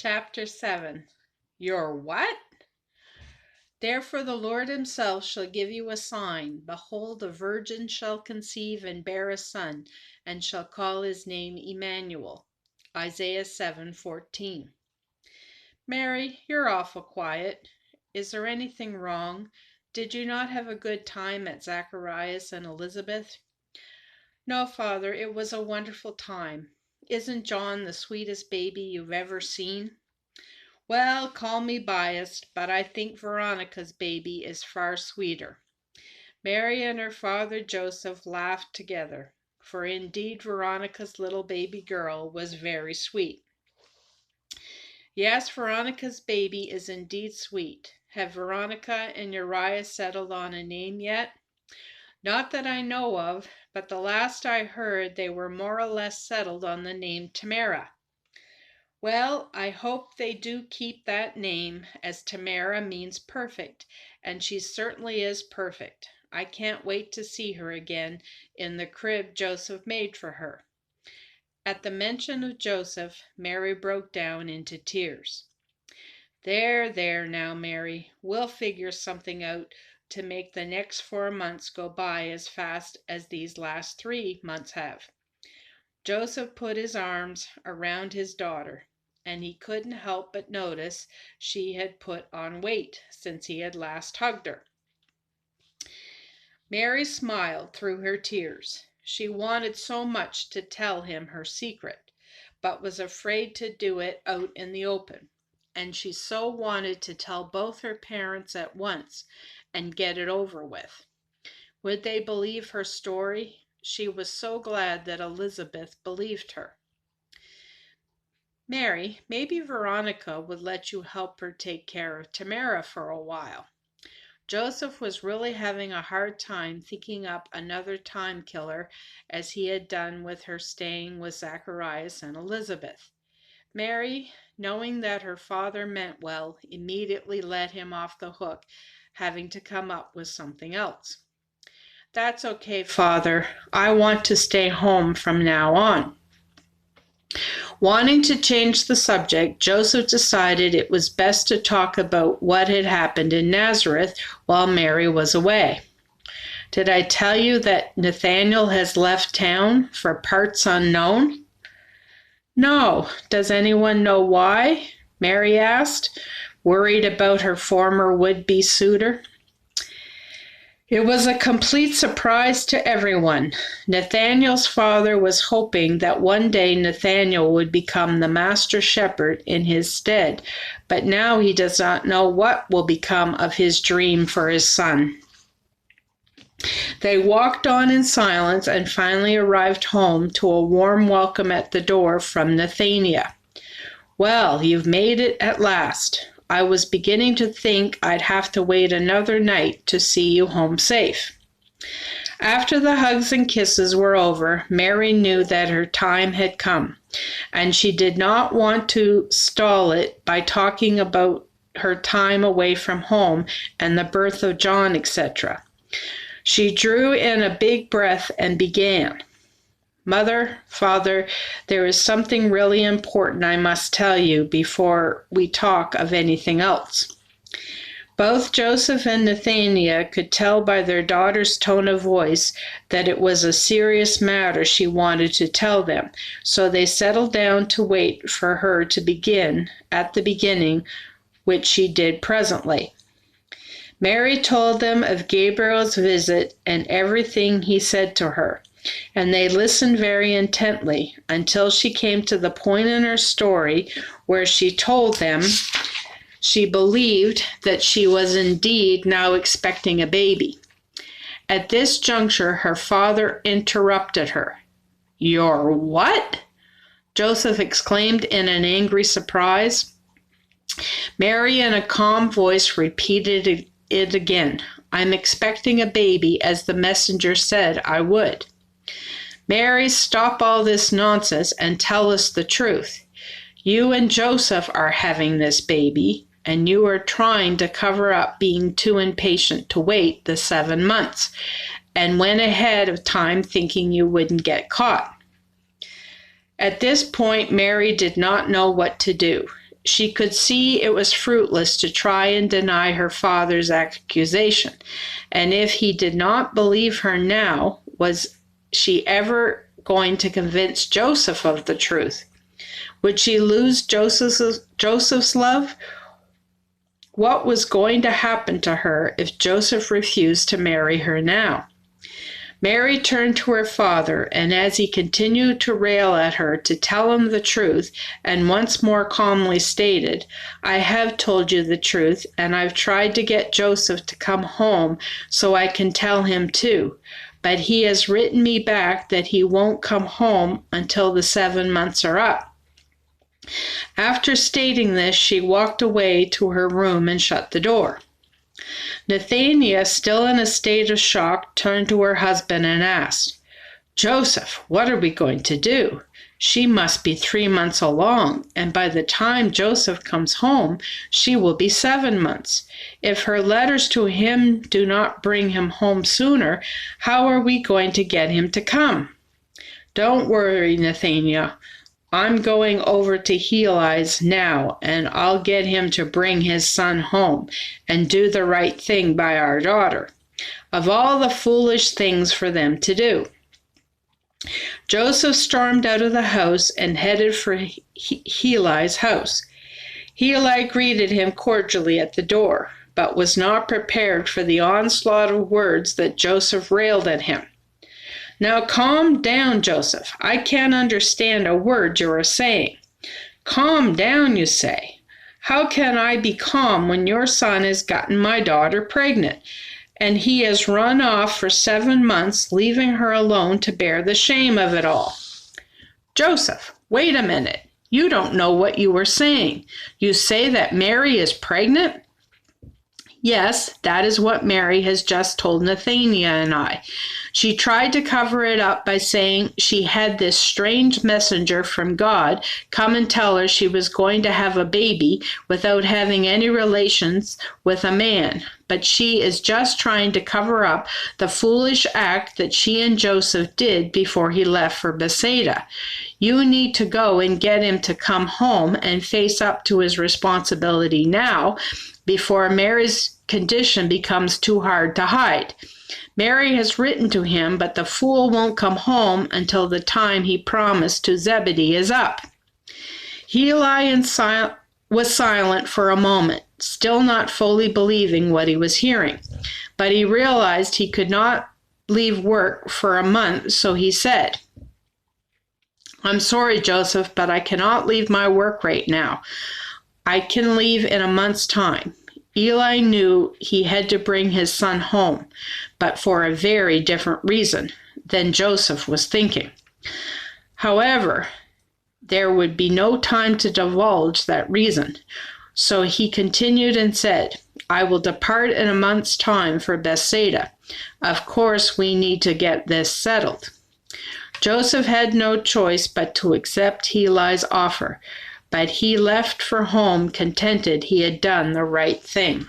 Chapter 7. Your what? Therefore the Lord himself shall give you a sign. Behold, a virgin shall conceive and bear a son, and shall call his name Emmanuel. Isaiah 7:14. Mary, you're awful quiet. Is there anything wrong? Did you not have a good time at Zacharias and Elizabeth? No, Father, it was a wonderful time. Isn't John the sweetest baby you've ever seen? Well, call me biased, but I think Veronica's baby is far sweeter. Mary and her father Joseph laughed together, for indeed Veronica's little baby girl was very sweet. Yes, Veronica's baby is indeed sweet. Have Veronica and Uriah settled on a name yet? Not that I know of, but the last I heard they were more or less settled on the name Tamara. Well, I hope they do keep that name, as Tamara means perfect, and she certainly is perfect. I can't wait to see her again in the crib Joseph made for her. At the mention of Joseph, Mary broke down into tears. There now, Mary, we'll figure something out to make the next 4 months go by as fast as these last 3 months have. Joseph put his arms around his daughter, and he couldn't help but notice she had put on weight since he had last hugged her. Mary smiled through her tears. She wanted so much to tell him her secret, but was afraid to do it out in the open, and she so wanted to tell both her parents at once and get it over with. Would they believe her story? She was so glad that Elizabeth believed her. Mary, maybe Veronica would let you help her take care of Tamara for a while. Joseph was really having a hard time thinking up another time killer as he had done with her staying with Zacharias and Elizabeth. Mary, knowing that her father meant well, immediately let him off the hook, having to come up with something else. That's okay, Father. I want to stay home from now on. Wanting to change the subject, Joseph decided it was best to talk about what had happened in Nazareth while Mary was away. Did I tell you that Nathanael has left town for parts unknown? No. Does anyone know why? Mary asked, worried about her former would-be suitor. It was a complete surprise to everyone. Nathanael's father was hoping that one day Nathanael would become the master shepherd in his stead, but now he does not know what will become of his dream for his son. They walked on in silence and finally arrived home to a warm welcome at the door from Nathanael. Well, you've made it at last. I was beginning to think I'd have to wait another night to see you home safe. After the hugs and kisses were over, Mary knew that her time had come, and she did not want to stall it by talking about her time away from home and the birth of John, etc. She drew in a big breath and began. Mother, Father, there is something really important I must tell you before we talk of anything else. Both Joseph and Nathanael could tell by their daughter's tone of voice that it was a serious matter she wanted to tell them, so they settled down to wait for her to begin at the beginning, which she did presently. Mary told them of Gabriel's visit and everything he said to her, and they listened very intently until she came to the point in her story where she told them she believed that she was indeed now expecting a baby. At this juncture, her father interrupted her. "Your what?" Joseph exclaimed in an angry surprise. Mary, in a calm voice, repeated it again. "I'm expecting a baby, as the messenger said I would." "Mary, stop all this nonsense and tell us the truth. You and Joseph are having this baby, and you are trying to cover up being too impatient to wait the 7 months, and went ahead of time thinking you wouldn't get caught." At this point, Mary did not know what to do. she could see it was fruitless to try and deny her father's accusation. And if he did not believe her now, was she ever going to convince Joseph of the truth? Would she lose Joseph's love? What was going to happen to her if Joseph refused to marry her now? Mary turned to her father, and as he continued to rail at her to tell him the truth, and once more calmly stated, "I have told you the truth, and I've tried to get Joseph to come home so I can tell him too, but he has written me back that he won't come home until the 7 months are up." After stating this, she walked away to her room and shut the door. Nathaniel, still in a state of shock, turned to her husband and asked, "Joseph, what are we going to do? She must be 3 months along, and by the time Joseph comes home, she will be 7 months. If her letters to him do not bring him home sooner, how are we going to get him to come?" "Don't worry, Nathaniel. I'm going over to Heli's now, and I'll get him to bring his son home and do the right thing by our daughter. Of all the foolish things for them to do." Joseph stormed out of the house and headed for Heli's house. Heli greeted him cordially at the door, but was not prepared for the onslaught of words that Joseph railed at him. "Now calm down, Joseph. I can't understand a word you are saying. Calm down, you say. How can I be calm when your son has gotten my daughter pregnant, and he has run off for 7 months, leaving her alone to bear the shame of it all?" "Joseph, wait a minute. You don't know what you are saying. You say that Mary is pregnant?" "Yes, that is what Mary has just told Nathaniel and I. She tried to cover it up by saying she had this strange messenger from God come and tell her she was going to have a baby without having any relations with a man. But she is just trying to cover up the foolish act that she and Joseph did before he left for Bethsaida. You need to go and get him to come home and face up to his responsibility now, before Mary's condition becomes too hard to hide. Mary has written to him, but the fool won't come home until the time he promised to Zebedee is up." Heli was silent for a moment, still not fully believing what he was hearing, but he realized he could not leave work for a month, so he said, "I'm sorry, Joseph, but I cannot leave my work right now. I can leave in a month's time." Eli knew he had to bring his son home, but for a very different reason than Joseph was thinking. However, there would be no time to divulge that reason, so he continued and said, "I will depart in a month's time for Bethsaida. Of course, we need to get this settled." Joseph had no choice but to accept Heli's offer, but he left for home contented he had done the right thing.